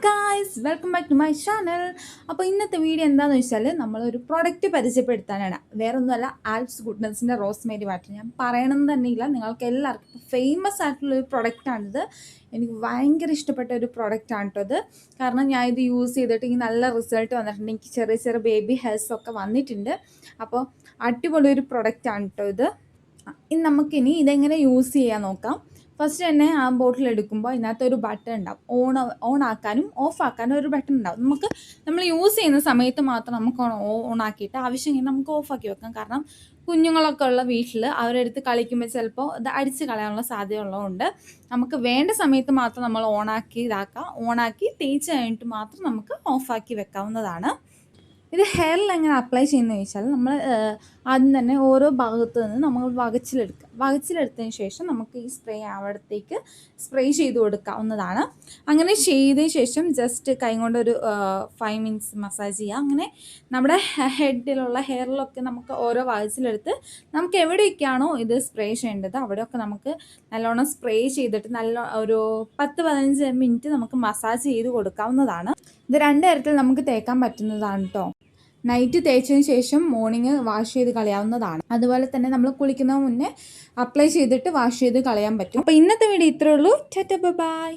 Guys welcome back to my channel. അപ്പോൾ ഇന്നത്തെ video എന്താണെന്ന് വെച്ചാൽ നമ്മളൊരു പ്രൊഡക്റ്റ് പരിചയപ്പെടുത്താനാണ്. വേറൊന്നുമല്ല, ആൽപ്സ് ഗുഡ്നസിൻ്റെ റോസ്മേരി വാട്ടർ. ഞാൻ പറയണമെന്ന് തന്നെയില്ല, നിങ്ങൾക്ക് എല്ലാവർക്കും ഫേമസ് ആയിട്ടുള്ളൊരു പ്രൊഡക്റ്റാണിത്. എനിക്ക് ഭയങ്കര ഇഷ്ടപ്പെട്ട ഒരു പ്രൊഡക്റ്റാണ് കേട്ടോ ഇത്. കാരണം ഞാൻ ഇത് യൂസ് ചെയ്തിട്ട് എനിക്ക് നല്ല റിസൾട്ട് വന്നിട്ടുണ്ട്. എനിക്ക് ചെറിയ ചെറിയ ബേബി ഹെയർസ് ഒക്കെ വന്നിട്ടുണ്ട്. അപ്പോൾ അടിപൊളി ഒരു പ്രൊഡക്റ്റാണ് കേട്ടോ ഇത്. ഇനി നമുക്കിനി ഇതെങ്ങനെ യൂസ് ചെയ്യാൻ നോക്കാം. ഫസ്റ്റ് തന്നെ ആ ബോട്ടിൽ എടുക്കുമ്പോൾ ഇതിനകത്തൊരു ബട്ടൺ ഉണ്ടാവും. ഓൺ ആക്കാനും ഓഫ് ആക്കാനും ഒരു ബട്ടൺ ഉണ്ടാവും. നമ്മൾ യൂസ് ചെയ്യുന്ന സമയത്ത് മാത്രം നമുക്ക് ഓൺ ആക്കിയിട്ട് ആവശ്യമെങ്കിൽ നമുക്ക് ഓഫാക്കി വെക്കാം. കാരണം കുഞ്ഞുങ്ങളൊക്കെ ഉള്ള വീട്ടിൽ അവരെടുത്ത് കളിക്കുമ്പോൾ ചിലപ്പോൾ ഇത് അടിച്ച് കളയാനുള്ള സാധ്യത ഉള്ളതുകൊണ്ട് നമുക്ക് വേണ്ട സമയത്ത് മാത്രം നമ്മൾ ഓണാക്കി തേച്ച് കഴിഞ്ഞിട്ട് മാത്രം നമുക്ക് ഓഫാക്കി വെക്കാവുന്നതാണ്. ഇത് ഹെയറിൽ എങ്ങനെ അപ്ലൈ ചെയ്യുന്നത് ചോദിച്ചാൽ നമ്മൾ ആദ്യം തന്നെ ഓരോ ഭാഗത്ത് നിന്ന് നമ്മൾ വകച്ചിലെടുത്തതിന് ശേഷം നമുക്ക് ഈ സ്പ്രേ അവിടത്തേക്ക് സ്പ്രേ ചെയ്ത് കൊടുക്കാവുന്നതാണ്. അങ്ങനെ ചെയ്തതിന് ശേഷം ജസ്റ്റ് കൈ കൊണ്ടൊരു 5 മിനിറ്റ്സ് മസാജ് ചെയ്യുക. അങ്ങനെ നമ്മുടെ ഹെയറിലൊക്കെ നമുക്ക് ഓരോ വകച്ചിലെടുത്ത് നമുക്ക് എവിടെയൊക്കെയാണോ ഇത് സ്പ്രേ ചെയ്യേണ്ടത് അവിടെയൊക്കെ നമുക്ക് നല്ലോണം സ്പ്രേ ചെയ്തിട്ട് ഒരു 10-15 മിനിറ്റ് നമുക്ക് മസാജ് ചെയ്ത് കൊടുക്കാവുന്നതാണ്. ഇത് 2 തരത്തിൽ നമുക്ക് തേക്കാൻ പറ്റുന്നതാണ് കേട്ടോ. നൈറ്റ് തേച്ചതിന് ശേഷം മോർണിംഗ് വാഷ് ചെയ്ത് കളയാവുന്നതാണ്. അതുപോലെ തന്നെ നമ്മൾ കുളിക്കുന്നതിന് മുന്നേ അപ്ലൈ ചെയ്തിട്ട് വാഷ് ചെയ്ത് കളയാൻ പറ്റും. അപ്പോൾ ഇന്നത്തെ വീഡിയോ ഇത്രയേ ഉള്ളൂ. Tata bye.